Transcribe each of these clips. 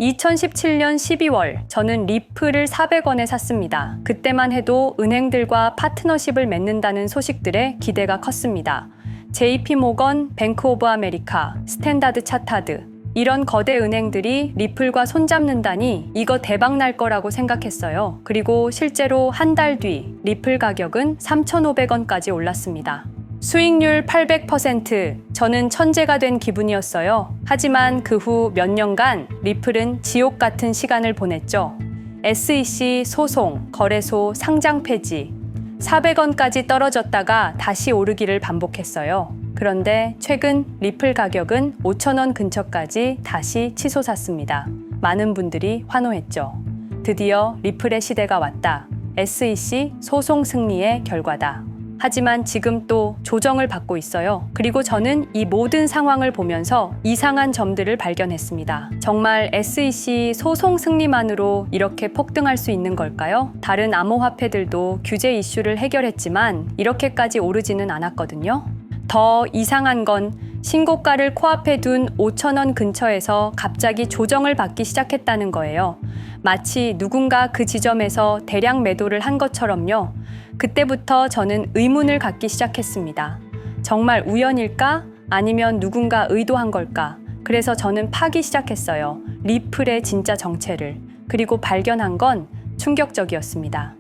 2017년 12월 저는 리플을 400원에 샀습니다. 그때만 해도 은행들과 파트너십을 맺는다는 소식들에 기대가 컸습니다. JP모건, 뱅크 오브 아메리카, 스탠다드 차타드 이런 거대 은행들이 리플과 손잡는다니 이거 대박 날 거라고 생각했어요. 그리고 실제로 한 달 뒤 리플 가격은 3,500원까지 올랐습니다. 수익률 800%, 저는 천재가 된 기분이었어요. 하지만 그 후 몇 년간 리플은 지옥 같은 시간을 보냈죠. SEC 소송, 거래소 상장 폐지, 400원까지 떨어졌다가 다시 오르기를 반복했어요. 그런데 최근 리플 가격은 5,000원 근처까지 다시 치솟았습니다. 많은 분들이 환호했죠. 드디어 리플의 시대가 왔다. SEC 소송 승리의 결과다. 하지만 지금 또 조정을 받고 있어요. 그리고 저는 이 모든 상황을 보면서 이상한 점들을 발견했습니다. 정말 SEC 소송 승리만으로 이렇게 폭등할 수 있는 걸까요? 다른 암호화폐들도 규제 이슈를 해결했지만 이렇게까지 오르지는 않았거든요. 더 이상한 건 신고가를 코앞에 둔 5,000원 근처에서 갑자기 조정을 받기 시작했다는 거예요. 마치 누군가 그 지점에서 대량 매도를 한 것처럼요. 그때부터 저는 의문을 갖기 시작했습니다. 정말 우연일까? 아니면 누군가 의도한 걸까? 그래서 저는 파기 시작했어요. 리플의 진짜 정체를. 그리고 발견한 건 충격적이었습니다.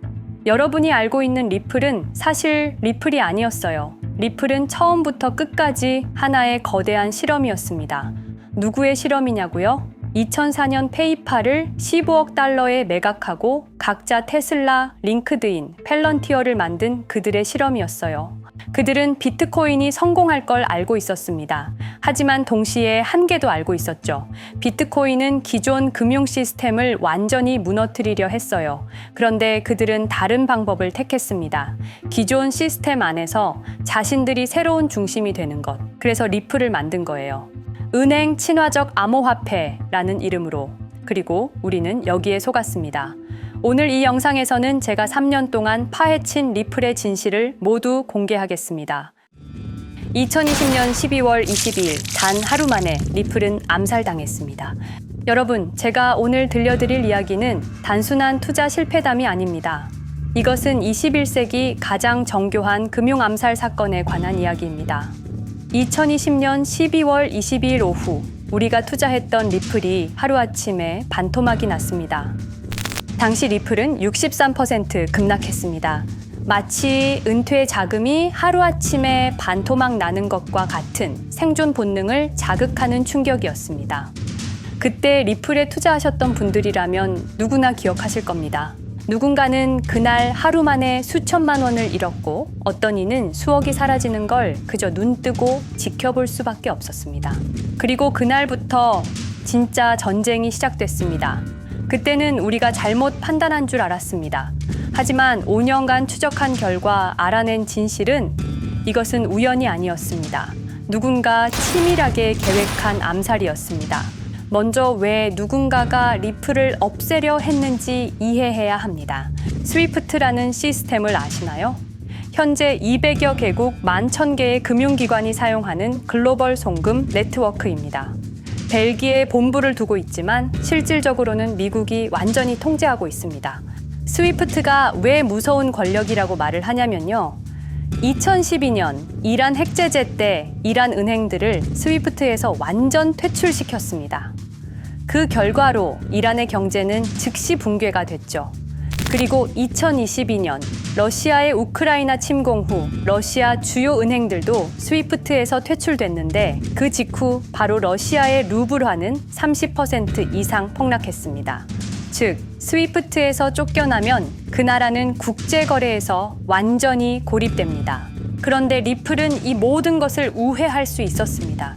여러분이 알고 있는 리플은 사실 리플이 아니었어요. 리플은 처음부터 끝까지 하나의 거대한 실험이었습니다. 누구의 실험이냐고요? 2004년 페이팔을 15억 달러에 매각하고 각자 테슬라, 링크드인, 펠런티어를 만든 그들의 실험이었어요. 그들은 비트코인이 성공할 걸 알고 있었습니다. 하지만 동시에 한계도 알고 있었죠. 비트코인은 기존 금융 시스템을 완전히 무너뜨리려 했어요. 그런데 그들은 다른 방법을 택했습니다. 기존 시스템 안에서 자신들이 새로운 중심이 되는 것. 그래서 리플을 만든 거예요. 은행 친화적 암호화폐라는 이름으로. 그리고 우리는 여기에 속았습니다. 오늘 이 영상에서는 제가 3년 동안 파헤친 리플의 진실을 모두 공개하겠습니다. 2020년 12월 22일 단 하루 만에 리플은 암살당했습니다. 여러분, 제가 오늘 들려드릴 이야기는 단순한 투자 실패담이 아닙니다. 이것은 21세기 가장 정교한 금융 암살 사건에 관한 이야기입니다. 2020년 12월 22일 오후 우리가 투자했던 리플이 하루아침에 반토막이 났습니다. 당시 리플은 63% 급락했습니다. 마치 은퇴 자금이 하루아침에 반토막 나는 것과 같은 생존 본능을 자극하는 충격이었습니다. 그때 리플에 투자하셨던 분들이라면 누구나 기억하실 겁니다. 누군가는 그날 하루 만에 수천만 원을 잃었고 어떤 이는 수억이 사라지는 걸 그저 눈 뜨고 지켜볼 수밖에 없었습니다. 그리고 그날부터 진짜 전쟁이 시작됐습니다. 그때는 우리가 잘못 판단한 줄 알았습니다. 하지만 5년간 추적한 결과 알아낸 진실은 이것은 우연이 아니었습니다. 누군가 치밀하게 계획한 암살이었습니다. 먼저 왜 누군가가 리플을 없애려 했는지 이해해야 합니다. 스위프트라는 시스템을 아시나요? 현재 200여 개국 11,000개의 금융기관이 사용하는 글로벌 송금 네트워크입니다. 벨기에에 본부를 두고 있지만 실질적으로는 미국이 완전히 통제하고 있습니다. 스위프트가 왜 무서운 권력이라고 말을 하냐면요. 2012년 이란 핵제재 때 이란 은행들을 스위프트에서 완전 퇴출시켰습니다. 그 결과로 이란의 경제는 즉시 붕괴가 됐죠. 그리고 2022년 러시아의 우크라이나 침공 후 러시아 주요 은행들도 스위프트에서 퇴출됐는데 그 직후 바로 러시아의 루블화는 30% 이상 폭락했습니다. 즉, 스위프트에서 쫓겨나면 그 나라는 국제거래에서 완전히 고립됩니다. 그런데 리플은 이 모든 것을 우회할 수 있었습니다.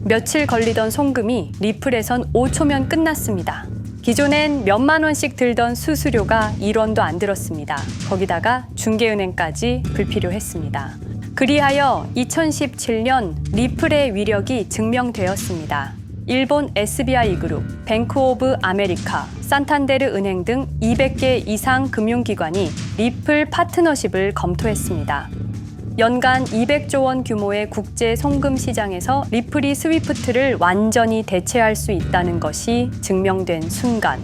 며칠 걸리던 송금이 리플에선 5초면 끝났습니다. 기존엔 몇만 원씩 들던 수수료가 1원도 안 들었습니다. 거기다가 중개은행까지 불필요했습니다. 그리하여 2017년 리플의 위력이 증명되었습니다. 일본 SBI 그룹, 뱅크 오브 아메리카, 산탄데르 은행 등 200개 이상 금융기관이 리플 파트너십을 검토했습니다. 연간 200조 원 규모의 국제 송금 시장에서 리플이 스위프트를 완전히 대체할 수 있다는 것이 증명된 순간,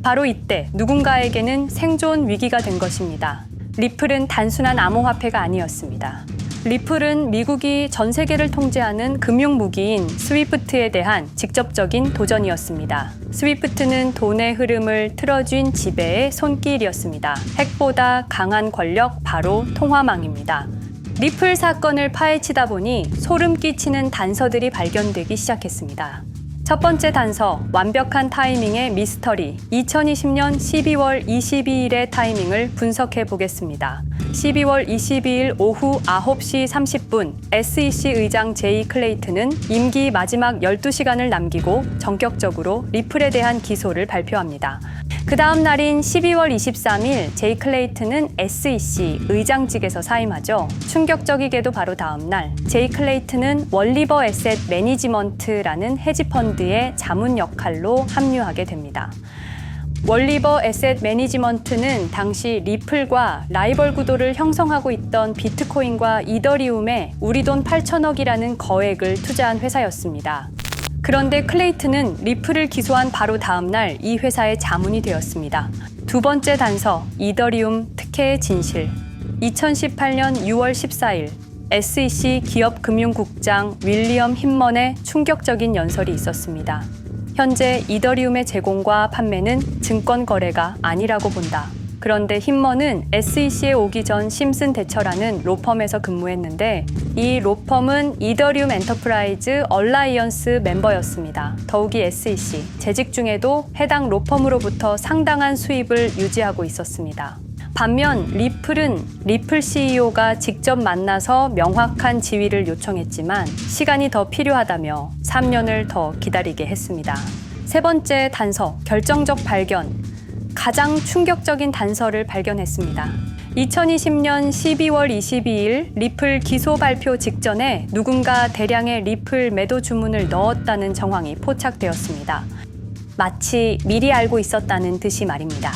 바로 이때 누군가에게는 생존 위기가 된 것입니다. 리플은 단순한 암호화폐가 아니었습니다. 리플은 미국이 전 세계를 통제하는 금융무기인 스위프트에 대한 직접적인 도전이었습니다. 스위프트는 돈의 흐름을 틀어쥔 지배의 손길이었습니다. 핵보다 강한 권력, 바로 통화망입니다. 리플 사건을 파헤치다 보니 소름 끼치는 단서들이 발견되기 시작했습니다. 첫 번째 단서, 완벽한 타이밍의 미스터리. 2020년 12월 22일의 타이밍을 분석해 보겠습니다. 12월 22일 오후 9시 30분, SEC 의장 제이 클레이튼은 임기 마지막 12시간을 남기고 전격적으로 리플에 대한 기소를 발표합니다. 그 다음 날인 12월 23일, 제이 클레이튼은 SEC 의장직에서 사임하죠. 충격적이게도 바로 다음 날, 제이 클레이튼은 월리버 에셋 매니지먼트라는 헤지펀드의 자문 역할로 합류하게 됩니다. 월리버 에셋 매니지먼트는 당시 리플과 라이벌 구도를 형성하고 있던 비트코인과 이더리움에 우리 돈 8천억이라는 거액을 투자한 회사였습니다. 그런데 클레이튼은 리플을 기소한 바로 다음 날 이 회사의 자문이 되었습니다. 두 번째 단서, 이더리움 특혜의 진실. 2018년 6월 14일, SEC 기업금융국장 윌리엄 힘먼의 충격적인 연설이 있었습니다. 현재 이더리움의 제공과 판매는 증권 거래가 아니라고 본다. 그런데 힘먼은 SEC에 오기 전 심슨 대처라는 로펌에서 근무했는데 이 로펌은 이더리움 엔터프라이즈 얼라이언스 멤버였습니다. 더욱이 SEC 재직 중에도 해당 로펌으로부터 상당한 수입을 유지하고 있었습니다. 반면 리플은 리플 CEO가 직접 만나서 명확한 지위를 요청했지만 시간이 더 필요하다며 3년을 더 기다리게 했습니다. 세 번째 단서, 결정적 발견. 가장 충격적인 단서를 발견했습니다. 2020년 12월 22일 리플 기소 발표 직전에 누군가 대량의 리플 매도 주문을 넣었다는 정황이 포착되었습니다. 마치 미리 알고 있었다는 듯이 말입니다.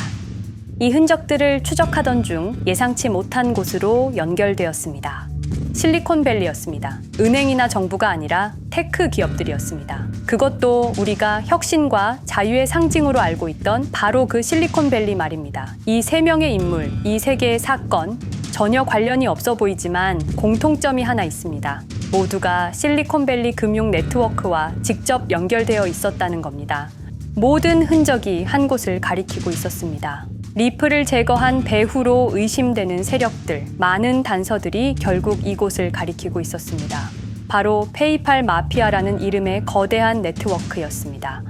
이 흔적들을 추적하던 중 예상치 못한 곳으로 연결되었습니다. 실리콘밸리였습니다. 은행이나 정부가 아니라 테크 기업들이었습니다. 그것도 우리가 혁신과 자유의 상징으로 알고 있던 바로 그 실리콘밸리 말입니다. 이 세 명의 인물, 이 세 개의 사건, 전혀 관련이 없어 보이지만 공통점이 하나 있습니다. 모두가 실리콘밸리 금융 네트워크와 직접 연결되어 있었다는 겁니다. 모든 흔적이 한 곳을 가리키고 있었습니다. 리플을 제거한 배후로 의심되는 세력들, 많은 단서들이 결국 이곳을 가리키고 있었습니다. 바로 페이팔 마피아라는 이름의 거대한 네트워크였습니다.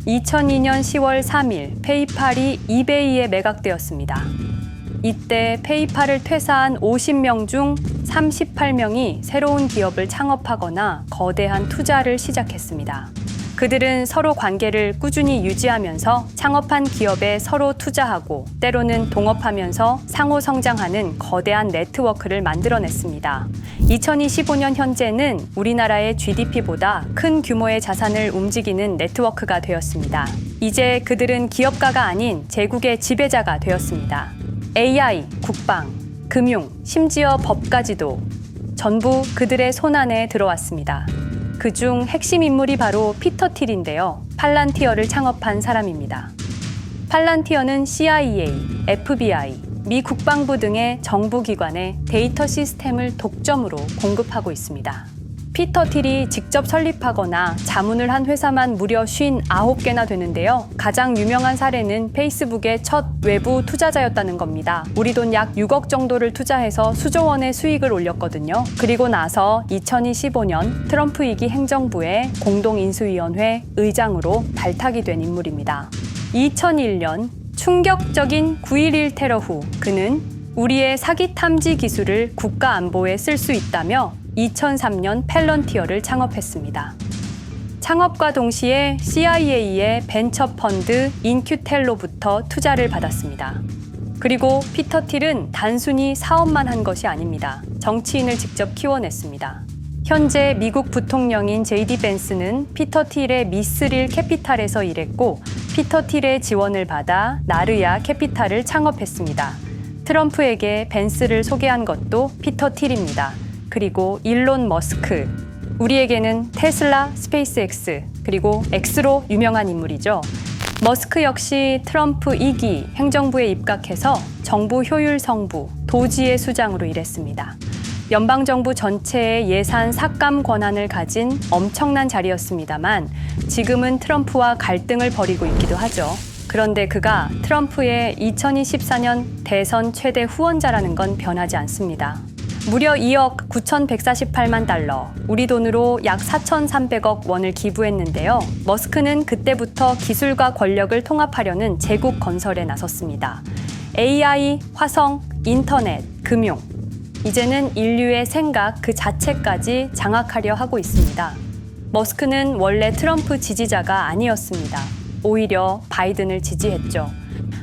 2002년 10월 3일 페이팔이 이베이에 매각되었습니다. 이때 페이팔을 퇴사한 50명 중 38명이 새로운 기업을 창업하거나 거대한 투자를 시작했습니다. 그들은 서로 관계를 꾸준히 유지하면서 창업한 기업에 서로 투자하고 때로는 동업하면서 상호 성장하는 거대한 네트워크를 만들어냈습니다. 2025년 현재는 우리나라의 GDP보다 큰 규모의 자산을 움직이는 네트워크가 되었습니다. 이제 그들은 기업가가 아닌 제국의 지배자가 되었습니다. AI, 국방, 금융, 심지어 법까지도 전부 그들의 손안에 들어왔습니다. 그중 핵심 인물이 바로 피터 틸인데요. 팔란티어를 창업한 사람입니다. 팔란티어는 CIA, FBI, 미 국방부 등의 정부기관에 데이터 시스템을 독점으로 공급하고 있습니다. 피터 틸이 직접 설립하거나 자문을 한 회사만 무려 59개나 되는데요. 가장 유명한 사례는 페이스북의 첫 외부 투자자였다는 겁니다. 우리 돈 약 6억 정도를 투자해서 수조 원의 수익을 올렸거든요. 그리고 나서 2025년 트럼프 2기 행정부의 공동인수위원회 의장으로 발탁이 된 인물입니다. 2001년 충격적인 9.11 테러 후 그는 우리의 사기 탐지 기술을 국가 안보에 쓸 수 있다며 2003년 펠런티어를 창업했습니다. 창업과 동시에 CIA의 벤처 펀드 인큐텔로부터 투자를 받았습니다. 그리고 피터 틸은 단순히 사업만 한 것이 아닙니다. 정치인을 직접 키워냈습니다. 현재 미국 부통령인 JD 벤스는 피터 틸의 미스릴 캐피탈에서 일했고 피터 틸의 지원을 받아 나르야 캐피탈을 창업했습니다. 트럼프에게 벤츠를 소개한 것도 피터 틸입니다. 그리고 일론 머스크, 우리에게는 테슬라, 스페이스X, 그리고 X로 유명한 인물이죠. 머스크 역시 트럼프 2기 행정부에 입각해서 정부 효율 성부, 도지의 수장으로 일했습니다. 연방정부 전체의 예산 삭감 권한을 가진 엄청난 자리였습니다만 지금은 트럼프와 갈등을 벌이고 있기도 하죠. 그런데 그가 트럼프의 2024년 대선 최대 후원자라는 건 변하지 않습니다. 무려 2억 9,148만 달러, 우리 돈으로 약 4,300억 원을 기부했는데요. 머스크는 그때부터 기술과 권력을 통합하려는 제국 건설에 나섰습니다. AI, 화성, 인터넷, 금융, 이제는 인류의 생각 그 자체까지 장악하려 하고 있습니다. 머스크는 원래 트럼프 지지자가 아니었습니다. 오히려 바이든을 지지했죠.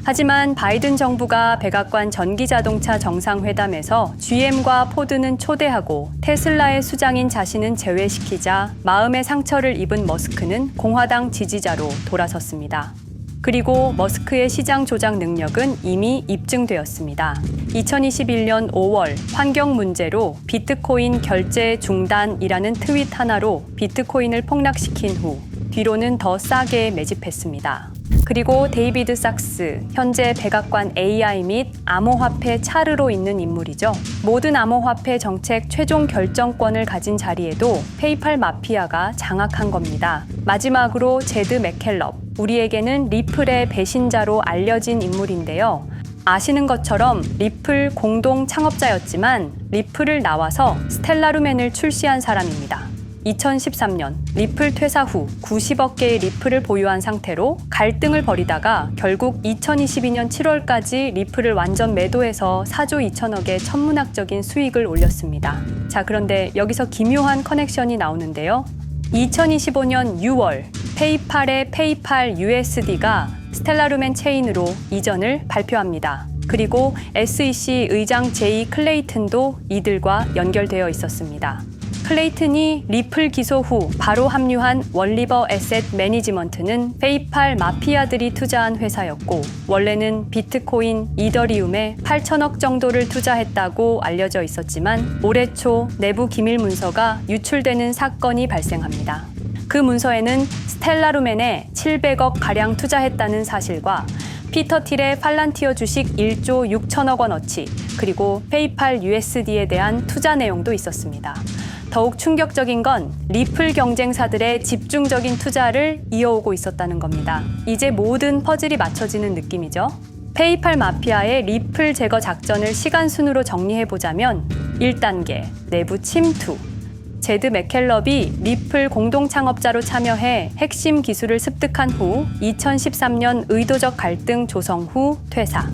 하지만 바이든 정부가 백악관 전기자동차 정상회담에서 GM과 포드는 초대하고 테슬라의 수장인 자신은 제외시키자 마음의 상처를 입은 머스크는 공화당 지지자로 돌아섰습니다. 그리고 머스크의 시장 조작 능력은 이미 입증되었습니다. 2021년 5월 환경 문제로 비트코인 결제 중단이라는 트윗 하나로 비트코인을 폭락시킨 후 뒤로는 더 싸게 매집했습니다. 그리고 데이비드 삭스, 현재 백악관 AI 및 암호화폐 차르로 있는 인물이죠. 모든 암호화폐 정책 최종 결정권을 가진 자리에도 페이팔 마피아가 장악한 겁니다. 마지막으로 제드 맥켈럽, 우리에게는 리플의 배신자로 알려진 인물인데요. 아시는 것처럼 리플 공동 창업자였지만 리플을 나와서 스텔라루멘을 출시한 사람입니다. 2013년 리플 퇴사 후 90억 개의 리플을 보유한 상태로 갈등을 벌이다가 결국 2022년 7월까지 리플을 완전 매도해서 4조 2천억의 천문학적인 수익을 올렸습니다. 자, 그런데 여기서 기묘한 커넥션이 나오는데요. 2025년 6월 페이팔의 페이팔 USD가 스텔라루멘 체인으로 이전을 발표합니다. 그리고 SEC 의장 제이 클레이튼도 이들과 연결되어 있었습니다. 클레이튼이 리플 기소 후 바로 합류한 월리버 에셋 매니지먼트는 페이팔 마피아들이 투자한 회사였고 원래는 비트코인, 이더리움에 8천억 정도를 투자했다고 알려져 있었지만 올해 초 내부 기밀 문서가 유출되는 사건이 발생합니다. 그 문서에는 스텔라루멘에 700억 가량 투자했다는 사실과 피터 틸의 팔란티어 주식 1조 6천억 원어치, 그리고 페이팔 USD에 대한 투자 내용도 있었습니다. 더욱 충격적인 건 리플 경쟁사들의 집중적인 투자를 이어오고 있었다는 겁니다. 이제 모든 퍼즐이 맞춰지는 느낌이죠. 페이팔 마피아의 리플 제거 작전을 시간 순으로 정리해보자면 1단계, 내부 침투. 제드 맥켈럽이 리플 공동 창업자로 참여해 핵심 기술을 습득한 후 2013년 의도적 갈등 조성 후 퇴사.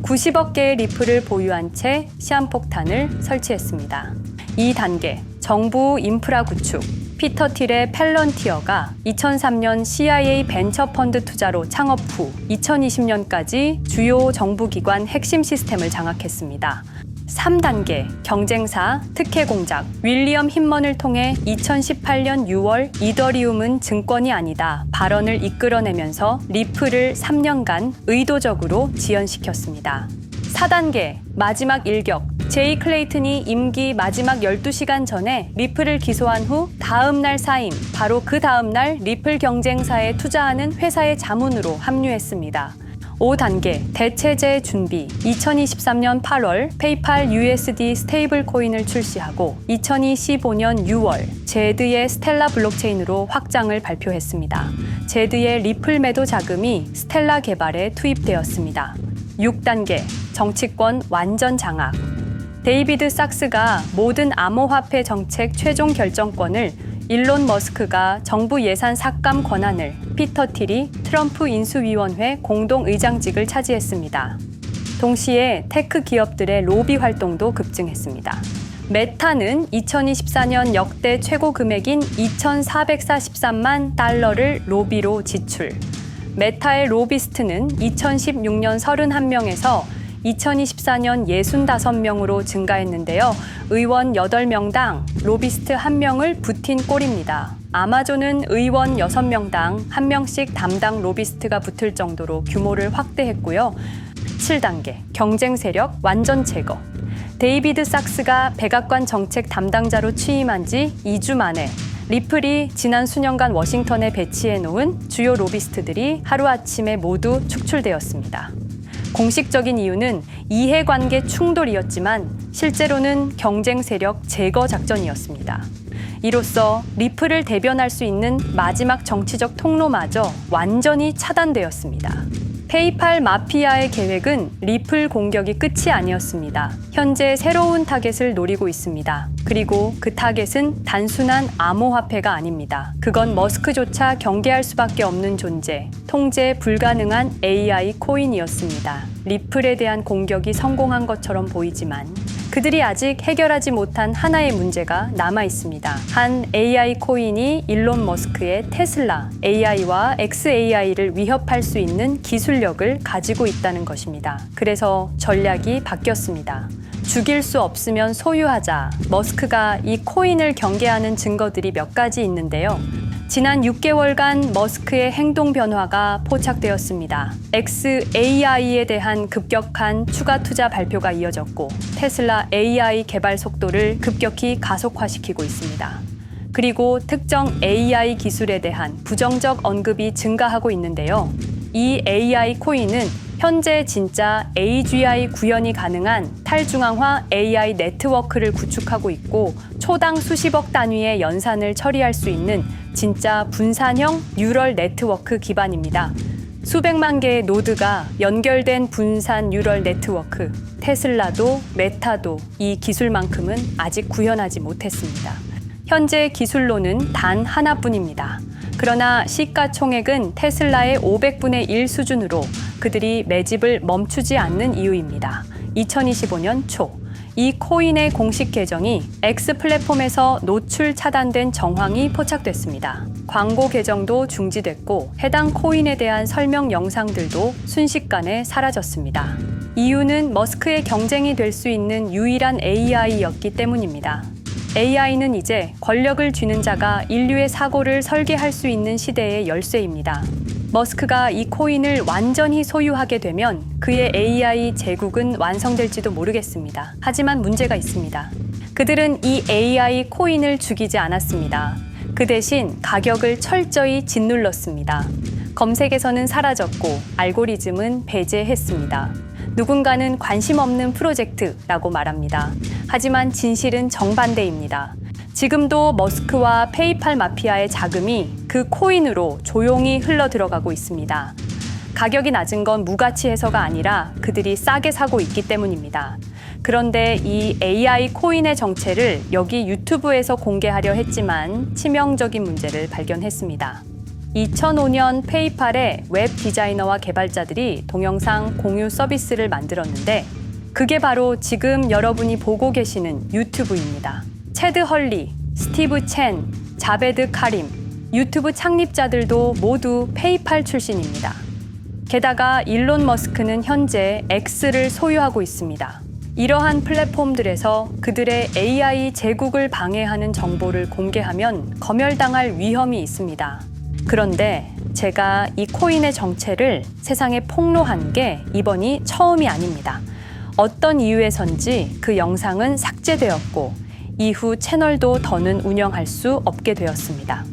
90억 개의 리플을 보유한 채 시한폭탄을 설치했습니다. 2단계, 정부 인프라 구축. 피터 틸의 팰런티어가 2003년 CIA 벤처펀드 투자로 창업 후 2020년까지 주요 정부기관 핵심 시스템을 장악했습니다. 3단계, 경쟁사 특혜 공작. 윌리엄 힌먼을 통해 2018년 6월 이더리움은 증권이 아니다 발언을 이끌어내면서 리플을 3년간 의도적으로 지연시켰습니다. 4단계, 마지막 일격. 제이 클레이튼이 임기 마지막 12시간 전에 리플을 기소한 후 다음 날 사임, 바로 그 다음 날 리플 경쟁사에 투자하는 회사의 자문으로 합류했습니다. 5단계, 대체제 준비. 2023년 8월 페이팔 USD 스테이블 코인을 출시하고 2025년 6월 제드의 스텔라 블록체인으로 확장을 발표했습니다. 제드의 리플 매도 자금이 스텔라 개발에 투입되었습니다. 6단계, 정치권 완전 장악. 데이비드 삭스가 모든 암호화폐 정책 최종 결정권을, 일론 머스크가 정부 예산 삭감 권한을, 피터 틸이 트럼프 인수위원회 공동의장직을 차지했습니다. 동시에 테크 기업들의 로비 활동도 급증했습니다. 메타는 2024년 역대 최고 금액인 2,443만 달러를 로비로 지출. 메타의 로비스트는 2016년 31명에서 2024년 65명으로 증가했는데요. 의원 8명당 로비스트 1명을 붙인 꼴입니다. 아마존은 의원 6명당 1명씩 담당 로비스트가 붙을 정도로 규모를 확대했고요. 17단계, 경쟁 세력 완전 제거. 데이비드 sak스가 백악관 정책 담당자로 취임한 지 2주 만에 리플이 지난 수년간 워싱턴에 배치해 놓은 주요 로비스트들이 하루아침에 모두 축출되었습니다. 공식적인 이유는 이해관계 충돌이었지만 실제로는 경쟁 세력 제거 작전이었습니다. 이로써 리플을 대변할 수 있는 마지막 정치적 통로마저 완전히 차단되었습니다. 페이팔 마피아의 계획은 리플 공격이 끝이 아니었습니다. 현재 새로운 타겟을 노리고 있습니다. 그리고 그 타겟은 단순한 암호화폐가 아닙니다. 그건 머스크조차 경계할 수밖에 없는 존재, 통제 불가능한 AI 코인이었습니다. 리플에 대한 공격이 성공한 것처럼 보이지만 그들이 아직 해결하지 못한 하나의 문제가 남아 있습니다. 한 AI 코인이 일론 머스크의 테슬라 AI와 XAI를 위협할 수 있는 기술력을 가지고 있다는 것입니다. 그래서 전략이 바뀌었습니다. 죽일 수 없으면 소유하자. 머스크가 이 코인을 경계하는 증거들이 몇 가지 있는데요. 지난 6개월간 머스크의 행동 변화가 포착되었습니다. XAI에 대한 급격한 추가 투자 발표가 이어졌고 테슬라 AI 개발 속도를 급격히 가속화시키고 있습니다. 그리고 특정 AI 기술에 대한 부정적 언급이 증가하고 있는데요. 이 AI 코인은 현재 진짜 AGI 구현이 가능한 탈중앙화 AI 네트워크를 구축하고 있고 초당 수십억 단위의 연산을 처리할 수 있는 진짜 분산형 뉴럴 네트워크 기반입니다. 수백만 개의 노드가 연결된 분산 뉴럴 네트워크, 테슬라도 메타도 이 기술만큼은 아직 구현하지 못했습니다. 현재 기술로는 단 하나뿐입니다. 그러나 시가총액은 테슬라의 500분의 1 수준으로 그들이 매집을 멈추지 않는 이유입니다. 2025년 초, 이 코인의 공식 계정이 X 플랫폼에서 노출 차단된 정황이 포착됐습니다. 광고 계정도 중지됐고 해당 코인에 대한 설명 영상들도 순식간에 사라졌습니다. 이유는 머스크의 경쟁이 될 수 있는 유일한 AI였기 때문입니다. AI는 이제 권력을 쥐는 자가 인류의 사고를 설계할 수 있는 시대의 열쇠입니다. 머스크가 이 코인을 완전히 소유하게 되면 그의 AI 제국은 완성될지도 모르겠습니다. 하지만 문제가 있습니다. 그들은 이 AI 코인을 죽이지 않았습니다. 그 대신 가격을 철저히 짓눌렀습니다. 검색에서는 사라졌고 알고리즘은 배제했습니다. 누군가는 관심 없는 프로젝트라고 말합니다. 하지만 진실은 정반대입니다. 지금도 머스크와 페이팔 마피아의 자금이 그 코인으로 조용히 흘러 들어가고 있습니다. 가격이 낮은 건 무가치해서가 아니라 그들이 싸게 사고 있기 때문입니다. 그런데 이 AI 코인의 정체를 여기 유튜브에서 공개하려 했지만 치명적인 문제를 발견했습니다. 2005년 페이팔의 웹 디자이너와 개발자들이 동영상 공유 서비스를 만들었는데 그게 바로 지금 여러분이 보고 계시는 유튜브입니다. 체드 헐리, 스티브 첸, 자베드 카림, 유튜브 창립자들도 모두 페이팔 출신입니다. 게다가 일론 머스크는 현재 X를 소유하고 있습니다. 이러한 플랫폼들에서 그들의 AI 제국을 방해하는 정보를 공개하면 검열당할 위험이 있습니다. 그런데 제가 이 코인의 정체를 세상에 폭로한 게 이번이 처음이 아닙니다. 어떤 이유에선지 그 영상은 삭제되었고 이후 채널도 더는 운영할 수 없게 되었습니다.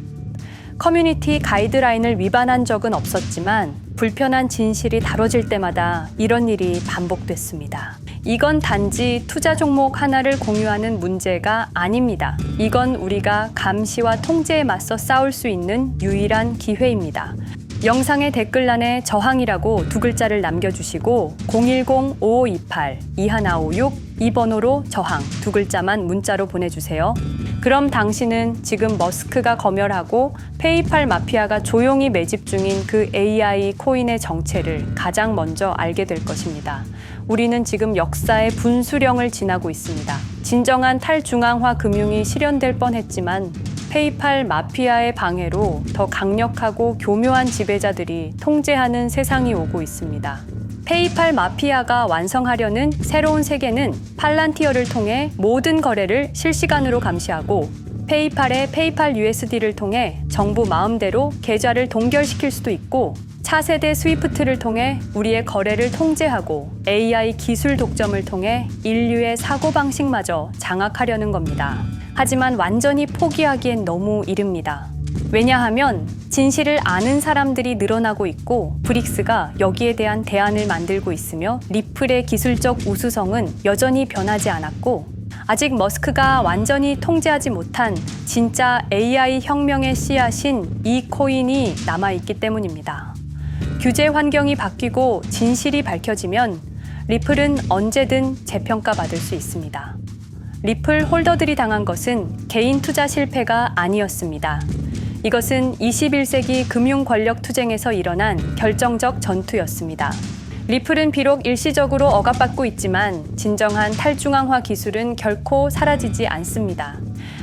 커뮤니티 가이드라인을 위반한 적은 없었지만 불편한 진실이 다뤄질 때마다 이런 일이 반복됐습니다. 이건 단지 투자 종목 하나를 공유하는 문제가 아닙니다. 이건 우리가 감시와 통제에 맞서 싸울 수 있는 유일한 기회입니다. 영상의 댓글란에 저항이라고 두 글자를 남겨주시고 010-5528-2156 이 번호로 저항 두 글자만 문자로 보내주세요. 그럼 당신은 지금 머스크가 검열하고 페이팔 마피아가 조용히 매집 중인 그 AI 코인의 정체를 가장 먼저 알게 될 것입니다. 우리는 지금 역사의 분수령을 지나고 있습니다. 진정한 탈중앙화 금융이 실현될 뻔했지만 페이팔 마피아의 방해로 더 강력하고 교묘한 지배자들이 통제하는 세상이 오고 있습니다. 페이팔 마피아가 완성하려는 새로운 세계는 팔란티어를 통해 모든 거래를 실시간으로 감시하고 페이팔의 페이팔 USD를 통해 정부 마음대로 계좌를 동결시킬 수도 있고 차세대 스위프트를 통해 우리의 거래를 통제하고 AI 기술 독점을 통해 인류의 사고방식마저 장악하려는 겁니다. 하지만 완전히 포기하기엔 너무 이릅니다. 왜냐하면 진실을 아는 사람들이 늘어나고 있고 브릭스가 여기에 대한 대안을 만들고 있으며 리플의 기술적 우수성은 여전히 변하지 않았고 아직 머스크가 완전히 통제하지 못한 진짜 AI 혁명의 씨앗인 이 코인이 남아있기 때문입니다. 규제 환경이 바뀌고 진실이 밝혀지면 리플은 언제든 재평가받을 수 있습니다. 리플 홀더들이 당한 것은 개인 투자 실패가 아니었습니다. 이것은 21세기 금융 권력 투쟁에서 일어난 결정적 전투였습니다. 리플은 비록 일시적으로 억압받고 있지만 진정한 탈중앙화 기술은 결코 사라지지 않습니다.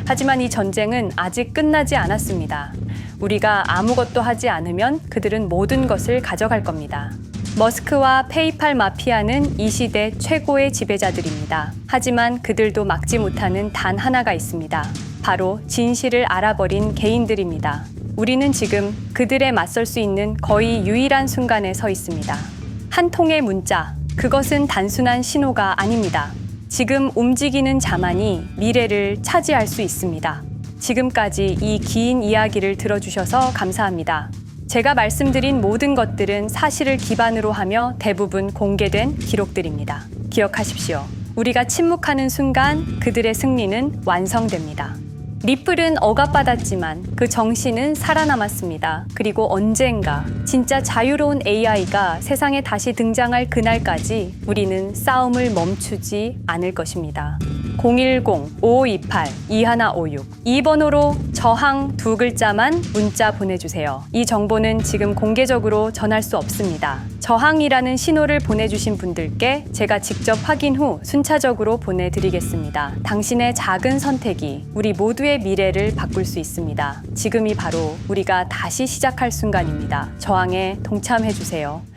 하지만 이 전쟁은 아직 끝나지 않았습니다. 우리가 아무것도 하지 않으면 그들은 모든 것을 가져갈 겁니다. 머스크와 페이팔 마피아는 이 시대 최고의 지배자들입니다. 하지만 그들도 막지 못하는 단 하나가 있습니다. 바로 진실을 알아버린 개인들입니다. 우리는 지금 그들에 맞설 수 있는 거의 유일한 순간에 서 있습니다. 한 통의 문자, 그것은 단순한 신호가 아닙니다. 지금 움직이는 자만이 미래를 차지할 수 있습니다. 지금까지 이 긴 이야기를 들어주셔서 감사합니다. 제가 말씀드린 모든 것들은 사실을 기반으로 하며 대부분 공개된 기록들입니다. 기억하십시오. 우리가 침묵하는 순간 그들의 승리는 완성됩니다. 리플은 억압받았지만 그 정신은 살아남았습니다. 그리고 언젠가 진짜 자유로운 AI가 세상에 다시 등장할 그날까지 우리는 싸움을 멈추지 않을 것입니다. 010-5528-2156 이 번호로 저항 2글자만 문자 보내주세요. 이 정보는 지금 공개적으로 전할 수 없습니다. 저항이라는 신호를 보내주신 분들께 제가 직접 확인 후 순차적으로 보내드리겠습니다. 당신의 작은 선택이 우리 모두의 미래를 바꿀 수 있습니다. 지금이 바로 우리가 다시 시작할 순간입니다. 저항에 동참해주세요.